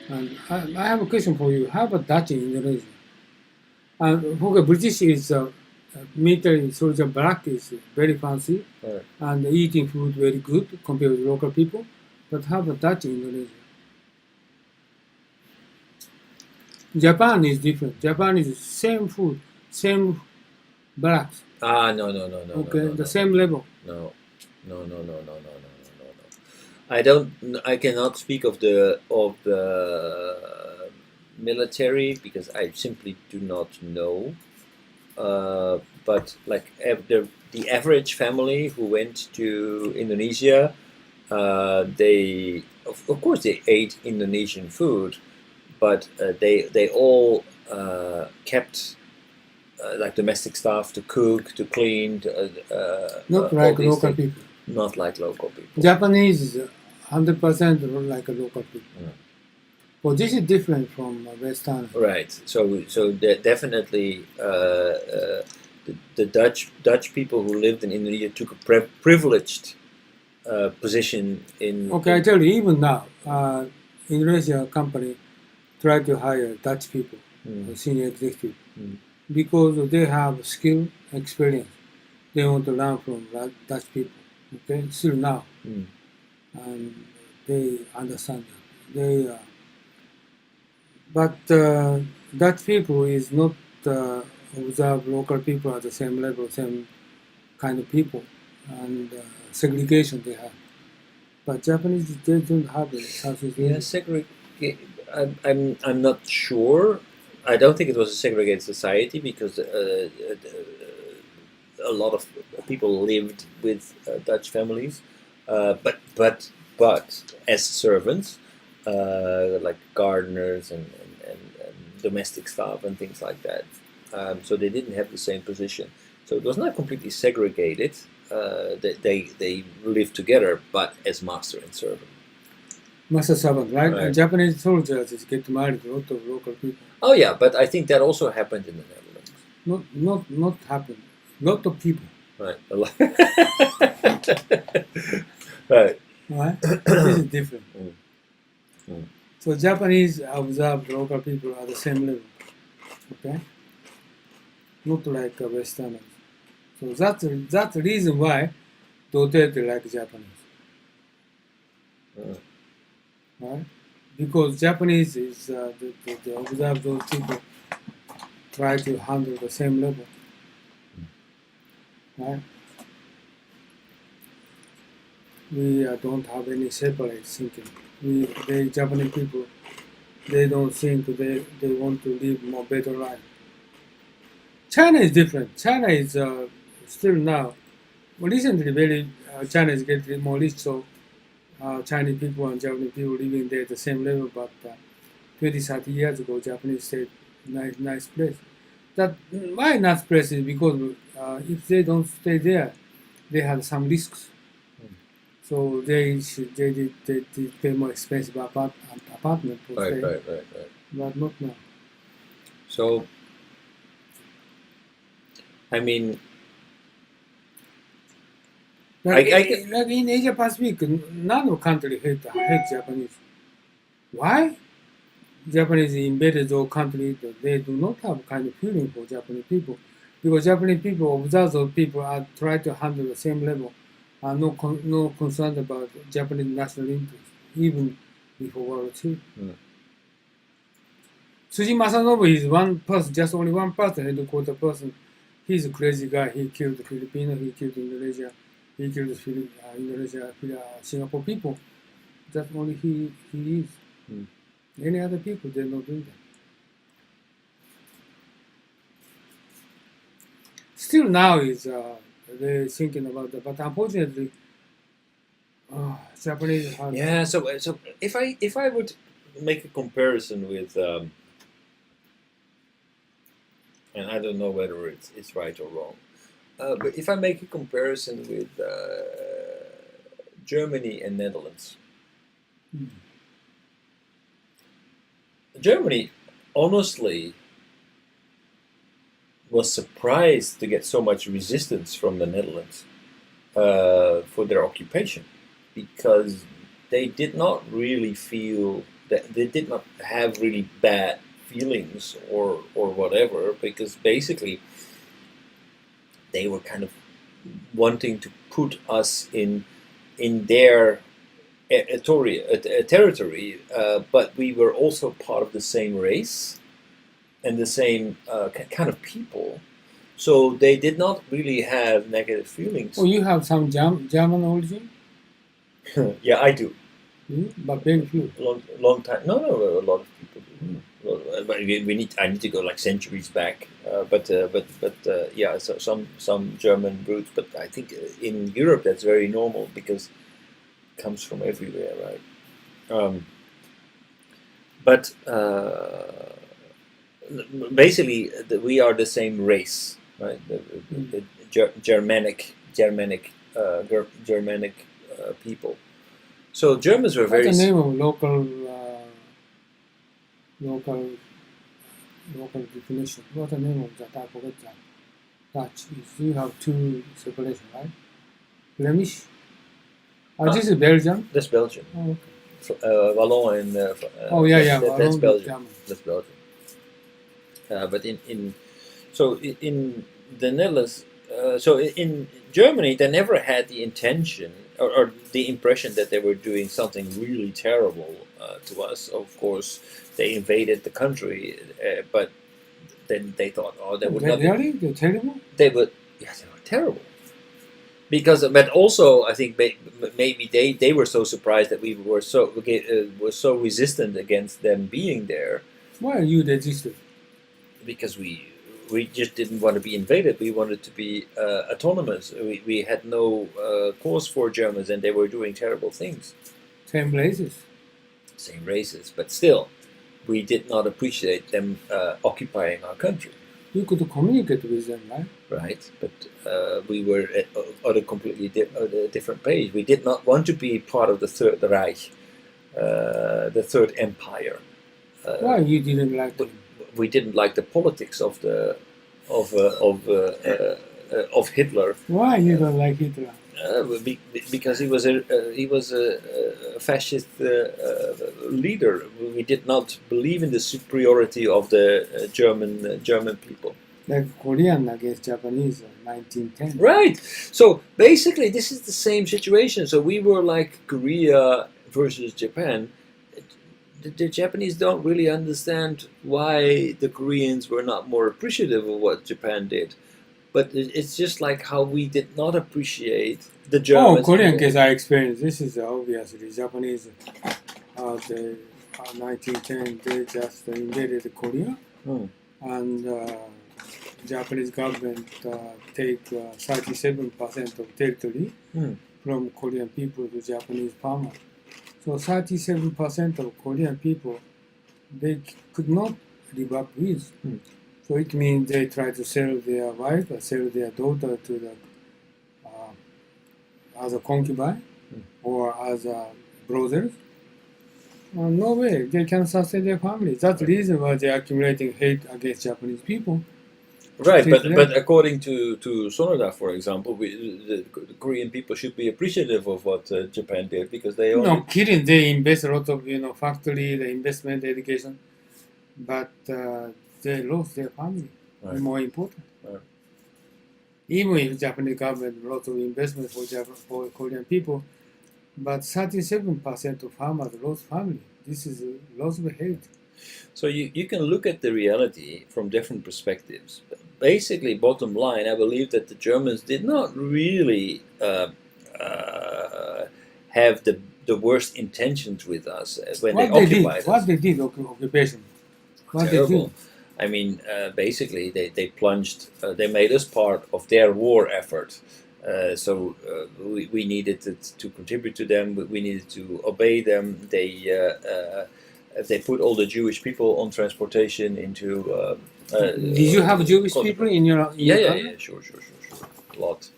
And I have a question for you. How about Dutch in Indonesia? For British is military soldier black is very fancy Right. and eating food very good compared with local people. But how about Dutch in Indonesia? Japan is different. Japan is same food, same blacks. No, Okay, no, the no, same level. no, no, no, no, no, no, no, no, no. I don't. I cannot speak of the military because I simply do not know. But like the average family who went to Indonesia, they of course they ate Indonesian food, but they all kept like domestic staff to cook, to clean, Not all like these local things. people. Not like local people. Japanese is 100% like a local people. Mm. Well, this is different from Western. Right. So definitely the Dutch people who lived in Indonesia took a privileged position in. Okay, I tell you, even now, Indonesia company try to hire Dutch people, senior executive, because they have skill, experience. They want to learn from Dutch people. Okay, still now, and they understand that. But Dutch people is not observe local people at the same level, same kind of people, and segregation they have. But Japanese, they don't have it. Yeah, I'm not sure. I don't think it was a segregated society because a lot of people lived with Dutch families, but as servants, like gardeners and domestic staff and things like that. So they didn't have the same position. So it was not completely segregated. They lived together, but as master and servant. Master servant, right? Right. And Japanese soldiers get married to a lot of local people. Oh yeah, but I think that also happened in the Netherlands. Not happened. Lot of people. Right. Right. Right? This is different. Mm. So Japanese observe local people at the same level. Okay? Not like Westerners. So that's the reason why Dotete like Japanese. Right? Because Japanese is they observe those people try to handle the same level. Right? We don't have any separate thinking. The Japanese people, they don't think they want to live more better life. China is different. China is still now, recently very China is getting more rich, so Chinese people and Japanese people living there at the same level, but 20, 30 years ago, Japanese stayed nice place. That why nice place is because if they don't stay there, they have some risks. So they pay more expensive apartment to stay, Right. but not now. So, I mean, Like, I like in Asia Pacific, none of country hate Japanese. Why? Japanese invaded those countries, they do not have kind of feeling for Japanese people, because Japanese people observe those people are try to handle the same level, are no concern about Japanese national interest, even before World War II. Tsuji Masanobu is one person, just only one person, headquarter person. He's a crazy guy. He killed the Filipino, he killed Indonesia, he killed the Indonesia, Singapore people. Just only he is. Any other people, they're not doing that. Still now is they're thinking about that, but unfortunately, Japanese have. Yeah. So if I would make a comparison with, and I don't know whether it's right or wrong, but if I make a comparison with Germany and Netherlands. Germany, honestly, was surprised to get so much resistance from the Netherlands for their occupation, because they did not really feel they did not have really bad feelings or whatever, because basically they were kind of wanting to put us in their territory, but we were also part of the same race and the same kind of people. So they did not really have negative feelings. Oh, you have some German origin? Yeah, I do. But very few. Long time. No, a lot of people do. But I need to go like centuries back. But yeah, so some German roots. But I think in Europe that's very normal because it comes from everywhere, right? But basically, we are the same race, right? The Germanic people. So Germans were very. What's the name of local definition? What's the name of that? I forgot that. Dutch. You have two separation, right? Flemish. This is Belgium. That's Belgium. Oh, okay. Wallon and. That's Belgium. German. That's Belgium. But in the Netherlands, so in Germany, they never had the intention or the impression that they were doing something really terrible to us. Of course, they invaded the country, but then they thought, oh, they would not. Really? They're terrible? They were terrible. Because, but also, I think maybe they were so surprised that we were so resistant against them being there. Why are you resistant? Because we just didn't want to be invaded. We wanted to be autonomous. We had no cause for Germans, and they were doing terrible things. Same races. Same races, but still, we did not appreciate them occupying our country. You could communicate with them, right? Right, but we were at a completely different page. We did not want to be part of the Third Reich, the Third Empire. Why you didn't like them? We didn't like the politics of Hitler. Why you don't like Hitler? Because he was a fascist leader. We did not believe in the superiority of the German people. Like Korean against Japanese in 1910. Right. So basically, this is the same situation. So we were like Korea versus Japan. The Japanese don't really understand why the Koreans were not more appreciative of what Japan did. But it's just like how we did not appreciate the Germans. Oh, Korean case I experienced. This is obviously Japanese. The 1910 they just invaded Korea, and Japanese government take 37% of territory from Korean people to Japanese farmers. So 37% of Korean people they could not live up with. So it means they try to sell their wife or sell their daughter to the as a concubine or as a brothers. No way they can sustain their family. That's the reason why they're accumulating hate against Japanese people. Right, but according to Sonoda, for example, the Korean people should be appreciative of what Japan did because they only... No kidding. They invest a lot of factory, the investment, education, but they lost their family. Right. More important. Right. Even if Japanese government lots of investment for Korean people, but 37% of farmers lost family. This is lots of hate. So you can look at the reality from different perspectives. Basically, bottom line, I believe that the Germans did not really have the worst intentions with us when they occupied us. What they did, occupation. What Terrible. they did. I mean, basically, they plunged. They made us part of their war effort. So we needed to contribute to them. We needed to obey them. They put all the Jewish people on transportation into. Did you have Jewish people in your yeah, sure, a lot.